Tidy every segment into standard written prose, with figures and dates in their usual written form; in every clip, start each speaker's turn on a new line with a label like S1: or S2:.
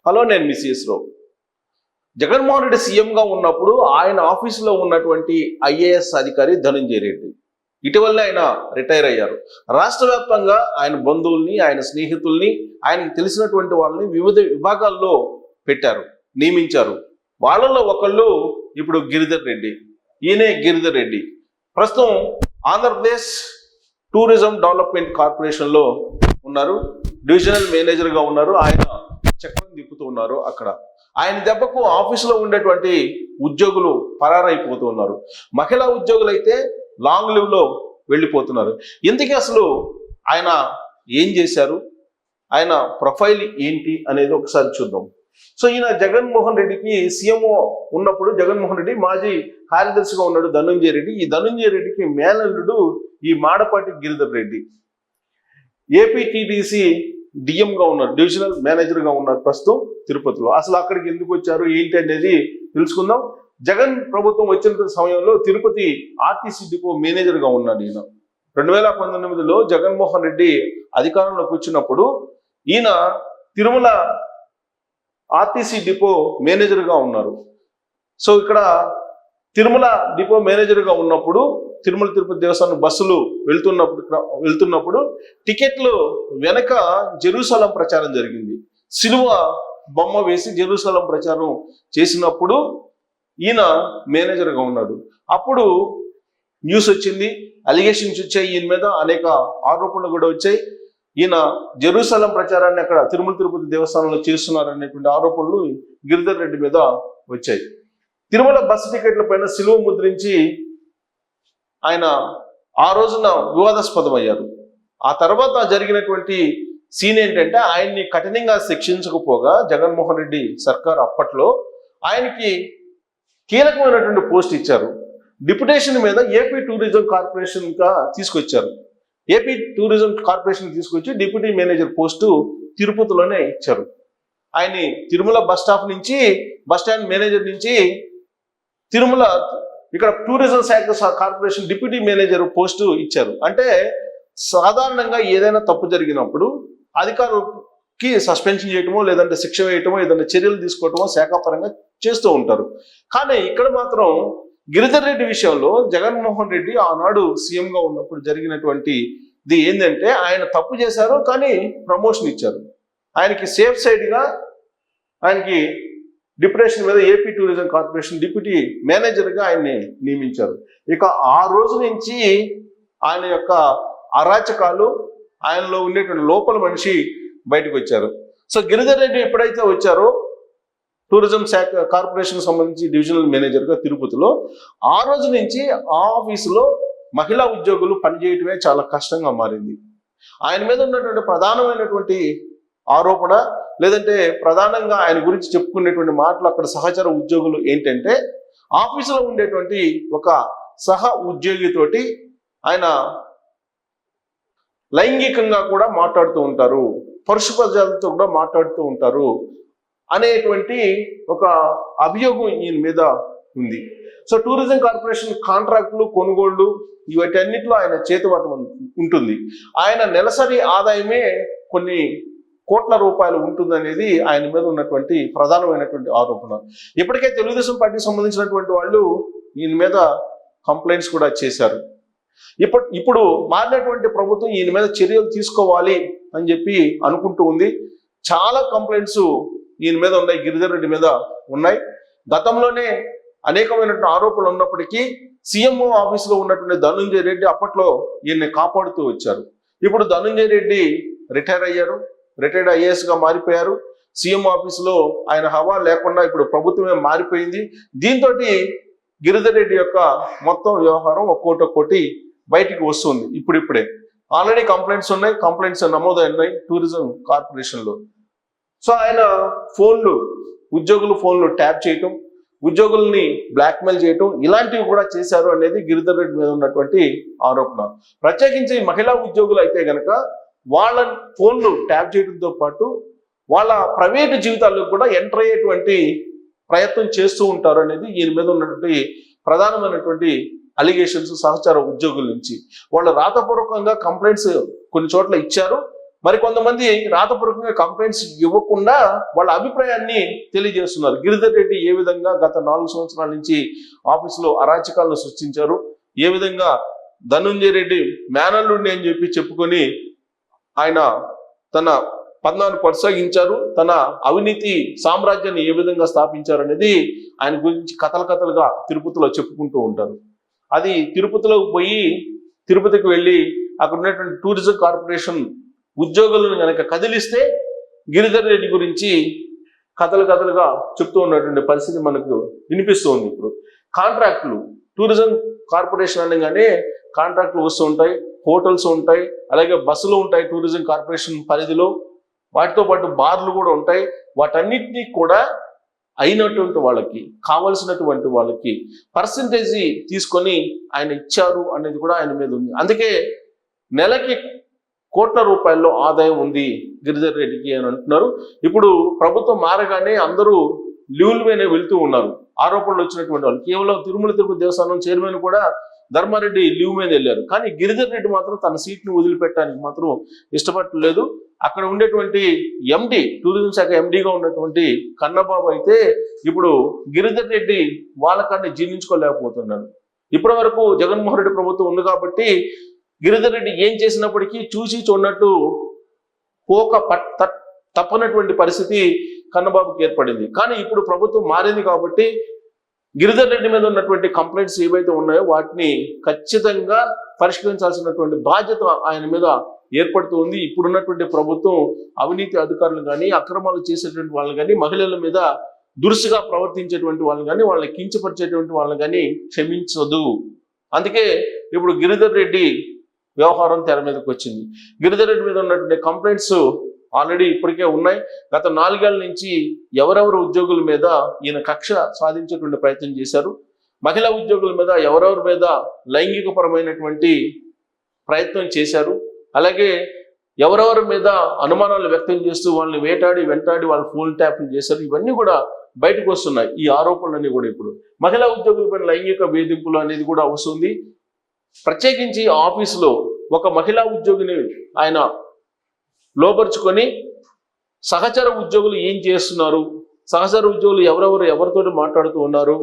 S1: Hello, నేను మిస్ఎస్ రావు. జగన్మోహన్ రెడ్డి సీఎంగా ఉన్నప్పుడు ఆయన ఆఫీసులో ఉన్నటువంటి ఐఏఎస్ అధికారి ధనంజయ రెడ్డి ఇటీవలనే ఆయన రిటైర్ అయ్యారు. రాష్ట్ర వ్యాప్తంగా ఆయన బంధువుల్ని, ఆయన స్నేహితుల్ని, ఆయనకు తెలిసినటువంటి వాళ్ళని వివిధ విభాగాల్లో పెట్టారు, నియమించారు. వాళ్ళలో ఒకళ్ళు ఇప్పుడు గిరిధర్ రెడ్డి. ఈయనే గిరిధర్ రెడ్డి ప్రస్తుతం ఆంధ్రప్రదేశ్ టూరిజం డెవలప్మెంట్ కార్పొరేషన్లో ఉన్నారు, డివిజనల్ మేనేజర్గా ఉన్నారు. ఆయన చక్రం తిప్పుతూ ఉన్నారు. అక్కడ ఆయన దెబ్బకు ఆఫీసులో ఉండేటువంటి ఉద్యోగులు పరారైపోతూ ఉన్నారు. మహిళా ఉద్యోగులు అయితే లాంగ్ లీవ్లో వెళ్ళిపోతున్నారు. ఇందుకే అసలు ఆయన ఏం చేశారు, ఆయన ప్రొఫైల్ ఏంటి అనేది ఒకసారి చూద్దాం. సో ఈయన జగన్మోహన్ రెడ్డికి సీఎంఓ ఉన్నప్పుడు జగన్మోహన్ రెడ్డి మాజీ కార్యదర్శిగా ఉన్నాడు ధనంజయ రెడ్డి. ఈ ధనంజయ రెడ్డికి మేనల్లుడు ఈ మాడపాటి గిరిధర్ రెడ్డి. ఏపీటీడీసీ డిఎంగా ఉన్నారు, డివిజనల్ మేనేజర్గా ఉన్నారు ప్రస్తుతం తిరుపతిలో. అసలు అక్కడికి ఎందుకు వచ్చారు ఏంటి అనేది తెలుసుకుందాం. జగన్ ప్రభుత్వం వచ్చిన సమయంలో తిరుపతి ఆర్టీసీ డిపో మేనేజర్గా ఉన్నాడు ఈయన. 2019లో జగన్మోహన్ రెడ్డి అధికారంలోకి వచ్చినప్పుడు ఈయన తిరుమల ఆర్టీసీ డిపో మేనేజర్గా ఉన్నారు. సో ఇక్కడ తిరుమల డిపో మేనేజర్గా ఉన్నప్పుడు తిరుమల తిరుపతి దేవస్థానం బస్సులు వెళ్తున్నప్పుడు టికెట్లు వెనక జెరూసలం ప్రచారం జరిగింది. సిలువ బొమ్మ వేసి జెరూసలం ప్రచారం చేసినప్పుడు ఈయన మేనేజర్గా ఉన్నాడు. అప్పుడు న్యూస్ వచ్చింది, అలిగేషన్స్ వచ్చాయి, ఈయన మీద అనేక ఆరోపణలు కూడా వచ్చాయి. ఈయన జెరూసలం ప్రచారాన్ని అక్కడ తిరుమల తిరుపతి దేవస్థానంలో చేస్తున్నారు అనేటువంటి ఆరోపణలు గిరిధర్ రెడ్డి మీద వచ్చాయి. తిరుమల బస్సు టికెట్ల పైన సిలువ ముద్రించి ఆయన ఆ రోజున వివాదాస్పదమయ్యారు. ఆ తర్వాత జరిగినటువంటి సీన్ ఏంటంటే ఆయన్ని కఠినంగా శిక్షించకపోగా జగన్మోహన్ రెడ్డి సర్కార్ అప్పట్లో ఆయనకి కీలకమైనటువంటి పోస్ట్ ఇచ్చారు. డిప్యుటేషన్ మీద ఏపీ టూరిజం కార్పొరేషన్గా తీసుకొచ్చారు. ఏపీ టూరిజం కార్పొరేషన్ తీసుకొచ్చి డిప్యూటీ మేనేజర్ పోస్టు తిరుపతిలోనే ఇచ్చారు. ఆయన్ని తిరుమల బస్ స్టాప్ నుంచి, బస్ స్టాండ్ మేనేజర్ నుంచి తిరుమల ఇక్కడ టూరిజం శాఖ కార్పొరేషన్ డిప్యూటీ మేనేజర్ పోస్టు ఇచ్చారు. అంటే సాధారణంగా ఏదైనా తప్పు జరిగినప్పుడు అధికారులకి సస్పెన్షన్ చేయటమో, లేదంటే శిక్ష వేయటమో, ఏదైనా చర్యలు తీసుకోవటమో శాఖాపరంగా చేస్తూ ఉంటారు. కానీ ఇక్కడ మాత్రం గిరిధర్ రెడ్డి విషయంలో జగన్మోహన్ రెడ్డి ఆనాడు సీఎంగా ఉన్నప్పుడు జరిగినటువంటిది ఏంటంటే ఆయన తప్పు చేశారు, కానీ ప్రమోషన్ ఇచ్చారు. ఆయనకి సేఫ్ సైడ్గా ఆయనకి డిప్యుటేషన్ మీద ఏపీ టూరిజం కార్పొరేషన్ డిప్యూటీ మేనేజర్గా ఆయన్ని నియమించారు. ఇక ఆ రోజు నుంచి ఆయన యొక్క అరాచకాలు, ఆయనలో ఉండేటువంటి లోపల మనిషి బయటకు వచ్చారు. సో గిరిధర్ రెడ్డి ఎప్పుడైతే వచ్చారో టూరిజం శాఖ కార్పొరేషన్ సంబంధించి డివిజనల్ మేనేజర్గా తిరుపతిలో, ఆ రోజు నుంచి ఆ ఆఫీసులో మహిళా ఉద్యోగులు పనిచేయటమే చాలా కష్టంగా మారింది. ఆయన మీద ఉన్నటువంటి ప్రధానమైనటువంటి ఆరోపణ, లేదంటే ప్రధానంగా ఆయన గురించి చెప్పుకునేటువంటి మాటలు అక్కడ సహచర ఉద్యోగులు ఏంటంటే ఆఫీసులో ఉండేటువంటి ఒక సహ ఉద్యోగితోటి ఆయన లైంగికంగా కూడా మాట్లాడుతూ ఉంటారు, పరుష పదాలతో కూడా మాట్లాడుతూ ఉంటారు అనేటువంటి ఒక అభియోగం ఈయన మీద ఉంది. సో టూరిజం కార్పొరేషన్ కాంట్రాక్టులు, కొనుగోళ్లు వీటన్నిటిలో ఆయన చేతివాటం ఉంటుంది. ఆయన నెలసరి ఆదాయమే కొన్ని కోట్ల రూపాయలు ఉంటుందనేది ఆయన మీద ఉన్నటువంటి ప్రధానమైనటువంటి ఆరోపణ. ఇప్పటికే తెలుగుదేశం పార్టీకి సంబంధించినటువంటి వాళ్ళు ఈయన మీద కంప్లైంట్స్ కూడా చేశారు. ఇప్పుడు మారినటువంటి ప్రభుత్వం ఈయన మీద చర్యలు తీసుకోవాలి అని చెప్పి అనుకుంటూ ఉంది. చాలా కంప్లైంట్స్ ఈయన మీద ఉన్నాయి, గిరిధర్ రెడ్డి మీద ఉన్నాయి. గతంలోనే అనేకమైనటువంటి ఆరోపణలు ఉన్నప్పటికీ సీఎంఓ ఆఫీసులో ఉన్నటువంటి ధనంజయ రెడ్డి అప్పట్లో ఈయన్ని కాపాడుతూ వచ్చారు. ఇప్పుడు ధనంజయ రెడ్డి రిటైర్ అయ్యారు, రిటైర్డ్ ఐఏఎస్గా మారిపోయారు. సీఎం ఆఫీసులో ఆయన హవా లేకుండా ఇప్పుడు ప్రభుత్వమే మారిపోయింది. దీంతో గిరిధర్ రెడ్డి యొక్క మొత్తం వ్యవహారం ఒక్కోటి బయటికి వస్తుంది. ఇప్పుడిప్పుడే ఆల్రెడీ కంప్లైంట్స్ ఉన్నాయి, కంప్లైంట్స్ నమోదైనాయి టూరిజం కార్పొరేషన్లో. సో ఆయన ఉద్యోగుల ఫోన్లు ట్యాప్ చేయటం, ఉద్యోగుల్ని బ్లాక్మెయిల్ చేయటం, ఇలాంటివి కూడా చేశారు అనేది గిరిధర్ రెడ్డి మీద ఉన్నటువంటి ఆరోపణ. ప్రత్యేకించి మహిళా ఉద్యోగులు అయితే గనక వాళ్ళ ఫోన్లు ట్యాప్ చేయడంతో పాటు వాళ్ళ ప్రైవేటు జీవితాల్లో కూడా ఎంటర్ అయ్యేటువంటి ప్రయత్నం చేస్తూ ఉంటారు అనేది ఈయన మీద ఉన్నటువంటి ప్రధానమైనటువంటి అలిగేషన్స్ సహచార ఉద్యోగుల నుంచి. వాళ్ళు రాతపూర్వకంగా కంప్లైంట్స్ కొన్ని చోట్ల ఇచ్చారు, మరి కొంతమంది రాతపూర్వకంగా కంప్లైంట్స్ ఇవ్వకుండా వాళ్ళ అభిప్రాయాన్ని తెలియజేస్తున్నారు. గిరిధర్ రెడ్డి ఏ విధంగా గత 4 సంవత్సరాల నుంచి ఆఫీసులో అరాచకాలను సృష్టించారు, ఏ విధంగా ధనుంజయ రెడ్డి మేనల్లుడిని అని చెప్పి చెప్పుకొని ఆయన తన పద్నాన్ని కొనసాగించారు, తన అవినీతి సామ్రాజ్యాన్ని ఏ విధంగా స్థాపించారు అనేది ఆయన గురించి కథలుగా తిరుపతిలో చెప్పుకుంటూ ఉంటారు. అది తిరుపతిలోకి పోయి తిరుపతికి వెళ్ళి అక్కడ ఉన్నటువంటి టూరిజం కార్పొరేషన్ ఉద్యోగులను కనుక కదిలిస్తే గిరిధర్ రెడ్డి గురించి కథలుగా చెప్తూ ఉన్నటువంటి పరిస్థితి మనకు వినిపిస్తుంది. ఇప్పుడు కాంట్రాక్టులు, టూరిజం కార్పొరేషన్ అనగానే కాంట్రాక్టులు వస్తూ ఉంటాయి, హోటల్స్ ఉంటాయి, అలాగే బస్సులు ఉంటాయి టూరిజం కార్పొరేషన్ పరిధిలో, వాటితో పాటు బార్లు కూడా ఉంటాయి. వాటన్నిటినీ కూడా అయినటువంటి వాళ్ళకి, కావలసినటువంటి వాళ్ళకి పర్సంటేజ్ తీసుకొని ఆయన ఇచ్చారు అనేది కూడా ఆయన మీద ఉంది. అందుకే నెలకి కోట్ల రూపాయల్లో ఆదాయం ఉంది గిరిధర్ రెడ్డికి అని అంటున్నారు. ఇప్పుడు ప్రభుత్వం మారగానే అందరూ లీవ్ల మీదనే వెళ్తూ ఉన్నారు. ఆరోపణలు వచ్చినటువంటి వాళ్ళు కేవలం తిరుమల తిరుపతి దేవస్థానం చైర్మన్ కూడా ధర్మారెడ్డి లీవ్ మీద వెళ్ళారు. కానీ గిరిధర్ రెడ్డి మాత్రం తన సీట్ను వదిలిపెట్టడానికి మాత్రం ఇష్టపడలేదు. అక్కడ ఉండేటువంటి ఎండి, టూరిజం శాఖ ఎండిగా ఉన్నటువంటి కన్నబాబు అయితే ఇప్పుడు గిరిధర్ రెడ్డి వాళ్ళకాన్ని జీర్ణించుకోలేకపోతున్నాడు. ఇప్పటి వరకు జగన్మోహన్ రెడ్డి ప్రభుత్వం ఉంది కాబట్టి గిరిధర్ రెడ్డి ఏం చేసినప్పటికీ చూసి చూడనట్టు తప్పనటువంటి పరిస్థితి కన్నబాబుకి ఏర్పడింది. కానీ ఇప్పుడు ప్రభుత్వం మారింది కాబట్టి గిరిధర్ రెడ్డి మీద ఉన్నటువంటి కంప్లైంట్స్ ఏవైతే ఉన్నాయో వాటిని ఖచ్చితంగా పరిష్కరించాల్సినటువంటి బాధ్యత ఆయన మీద ఏర్పడుతూ ఉంది. ఇప్పుడున్నటువంటి ప్రభుత్వం అవినీతి అధికారులు కానీ, అక్రమాలు చేసేటువంటి వాళ్ళని కానీ, మహిళల మీద దురుసుగా ప్రవర్తించేటువంటి వాళ్ళని కానీ, వాళ్ళని కించపరిచేటువంటి వాళ్ళని కానీ క్షమించదు. అందుకే ఇప్పుడు గిరిధర్ రెడ్డి వ్యవహారం తెర మీదకి వచ్చింది. గిరిధర్ రెడ్డి మీద ఉన్నటువంటి కంప్లైంట్స్ ఆల్రెడీ ఇప్పటికే ఉన్నాయి. గత 4 ఏళ్ల నుంచి ఎవరెవరు ఉద్యోగుల మీద ఈయన కక్ష సాధించేటువంటి ప్రయత్నం చేశారు, మహిళా ఉద్యోగుల మీద ఎవరెవరి మీద లైంగికపరమైనటువంటి ప్రయత్నం చేశారు, అలాగే ఎవరెవరి మీద అనుమానాలు వ్యక్తం చేస్తూ వాళ్ళని వెంటాడి వాళ్ళ ఫోన్ ట్యాపింగ్ చేశారు. ఇవన్నీ కూడా బయటకు వస్తున్నాయి. ఈ ఆరోపణలన్నీ కూడా ఇప్పుడు మహిళా ఉద్యోగులపైన లైంగిక వేధింపులు అనేది కూడా వస్తుంది. ప్రత్యేకించి ఆఫీసులో ఒక మహిళా ఉద్యోగిని ఆయన లోపరుచుకొని సహచర ఉద్యోగులు ఏం చేస్తున్నారు, సహచర ఉద్యోగులు ఎవరితో మాట్లాడుతూ ఉన్నారు,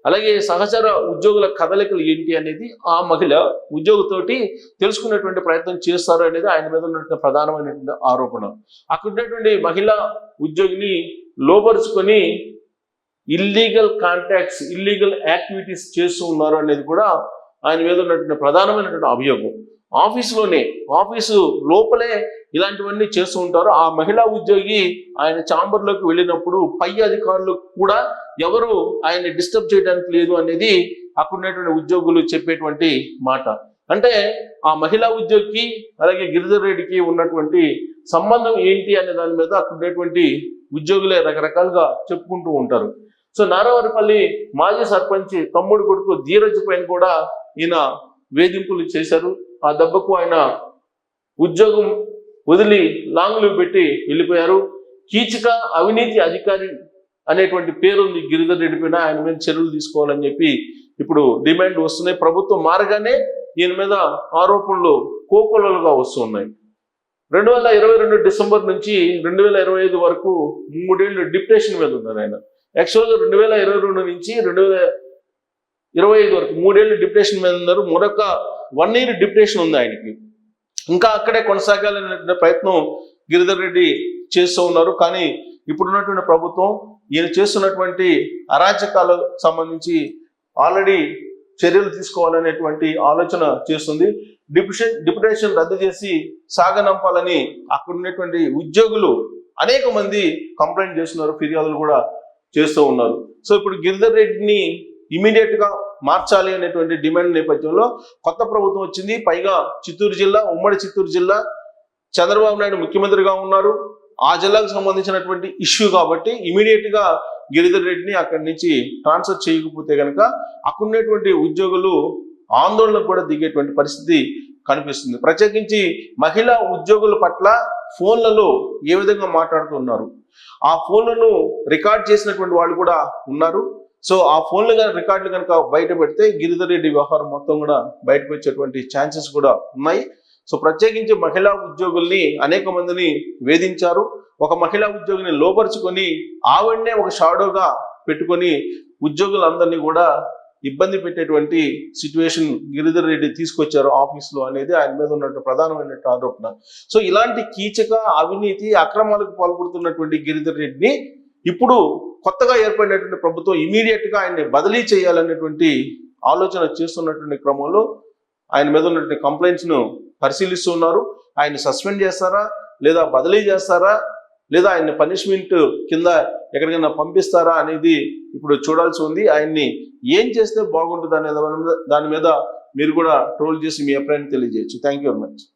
S1: అలాగే సహచర ఉద్యోగుల కదలికలు ఏంటి అనేది ఆ మహిళ ఉద్యోగితోటి తెలుసుకునేటువంటి ప్రయత్నం చేస్తారు అనేది ఆయన మీద ఉన్నటువంటి ప్రధానమైనటువంటి ఆరోపణ. అక్కడ ఉన్నటువంటి మహిళా ఉద్యోగిని లోపరుచుకొని ఇల్లీగల్ కాంటాక్ట్స్, ఇల్లీగల్ యాక్టివిటీస్ చేస్తూ ఉన్నారు అనేది కూడా ఆయన మీద ఉన్నటువంటి ప్రధానమైనటువంటి అభియోగం. ఆఫీసు లోపలే ఇలాంటివన్నీ చేస్తూ ఉంటారు. ఆ మహిళా ఉద్యోగి ఆయన ఛాంబర్లోకి వెళ్ళినప్పుడు పై అధికారులు కూడా ఎవరు ఆయన్ని డిస్టర్బ్ చేయడానికి లేదు అనేది అక్కడ ఉన్నటువంటి ఉద్యోగులు చెప్పేటువంటి మాట. అంటే ఆ మహిళా ఉద్యోగికి అలాగే గిరిధర్ రెడ్డికి ఉన్నటువంటి సంబంధం ఏంటి అనే దాని మీద అక్కడ ఉండేటువంటి ఉద్యోగులే రకరకాలుగా చెప్పుకుంటూ ఉంటారు. సో నారావారిపల్లి మాజీ సర్పంచ్ తమ్ముడు కొడుకు ధీరజ్ పైన కూడా ఈయన వేధింపులు చేశారు. ఆ దెబ్బకు ఆయన ఉద్యోగం వదిలి లాంగ్ లీవ్ పెట్టి వెళ్ళిపోయారు. కీచక అవినీతి అధికారి అనేటువంటి పేరుంది గిరిధర్ రెడ్డి పైన, ఆయన మీద చర్యలు తీసుకోవాలని చెప్పి ఇప్పుడు డిమాండ్ వస్తున్నాయి. ప్రభుత్వం మారగానే ఈయన మీద ఆరోపణలు కోకొల్లలుగా వస్తున్నాయి. 2022 డిసెంబర్ నుంచి 2025 వరకు 3 ఏళ్ళు డిప్రెషన్ మీద ఉన్నారు ఆయన. యాక్చువల్గా 2022 నుంచి 2025 వరకు 3 ఏళ్ళు డిప్రెషన్ మీద ఉన్నారు. మరొక 1 year డిప్రెషన్ ఉంది ఆయనకి. ఇంకా అక్కడే కొనసాగాలనే ప్రయత్నం గిరిధర్ రెడ్డి చేస్తూ ఉన్నారు. కానీ ఇప్పుడున్నటువంటి ప్రభుత్వం ఈయన చేస్తున్నటువంటి అరాచకాలకు సంబంధించి ఆల్రెడీ చర్యలు తీసుకోవాలనేటువంటి ఆలోచన చేస్తుంది. డిప్యుటేషన్ రద్దు చేసి సాగనంపాలని అక్కడ ఉన్నటువంటి ఉద్యోగులు అనేక మంది కంప్లైంట్ చేస్తున్నారు, ఫిర్యాదులు కూడా చేస్తూ ఉన్నారు. సో ఇప్పుడు గిరిధర్ రెడ్డిని ఇమీడియట్ గా మార్చాలి అనేటువంటి డిమాండ్ నేపథ్యంలో కొత్త ప్రభుత్వం వచ్చింది. పైగా ఉమ్మడి చిత్తూరు జిల్లా చంద్రబాబు నాయుడు ముఖ్యమంత్రిగా ఉన్నారు. ఆ జిల్లాకు సంబంధించినటువంటి ఇష్యూ కాబట్టి ఇమీడియట్ గా గిరిధర్ రెడ్డిని అక్కడి నుంచి ట్రాన్స్ఫర్ చేయకపోతే కనుక అక్కడ ఉన్నటువంటి ఉద్యోగులు ఆందోళనకు కూడా దిగేటువంటి పరిస్థితి కనిపిస్తుంది. ప్రత్యేకించి మహిళా ఉద్యోగుల పట్ల ఫోన్లలో ఏ విధంగా మాట్లాడుతున్నారు, ఆ ఫోన్లను రికార్డ్ చేసినటువంటి వాళ్ళు కూడా ఉన్నారు. సో ఆ ఫోన్లు రికార్డులు కనుక బయట పెడితే గిరిధర్ రెడ్డి వ్యవహారం మొత్తం కూడా బయటకు వచ్చేటువంటి ఛాన్సెస్ కూడా ఉన్నాయి. సో ప్రత్యేకించి మహిళా ఉద్యోగుల్ని అనేక మందిని వేధించారు. ఒక మహిళా ఉద్యోగిని లోపరుచుకొని ఆవిడనే ఒక షాడోగా పెట్టుకొని ఉద్యోగులందరినీ కూడా ఇబ్బంది పెట్టేటువంటి సిచ్యువేషన్ గిరిధర్ రెడ్డి తీసుకొచ్చారు ఆఫీసులో అనేది ఆయన మీద ఉన్నటువంటి ప్రధానమైన ఆరోపణ. సో ఇలాంటి కీచక అవినీతి అక్రమాలకు పాల్పడుతున్నటువంటి గిరిధర్ రెడ్డిని ఇప్పుడు కొత్తగా ఏర్పడినటువంటి ప్రభుత్వం ఇమీడియట్ గా ఆయన్ని బదిలీ చేయాలనేటువంటి ఆలోచన చేస్తున్నటువంటి క్రమంలో ఆయన మీద ఉన్నటువంటి కంప్లైంట్స్ ను పరిశీలిస్తున్నారు. ఆయన సస్పెండ్ చేస్తారా, లేదా బదిలీ చేస్తారా, లేదా ఆయన్ని పనిష్మెంట్ కింద ఎక్కడికైనా పంపిస్తారా అనేది ఇప్పుడు చూడాల్సి ఉంది. ఆయన్ని ఏం చేస్తే బాగుంటుంది అనే దాని మీద మీరు కూడా ట్రోల్ చేసి మీ అభిప్రాయాన్ని తెలియజేయచ్చు. Thank you very much.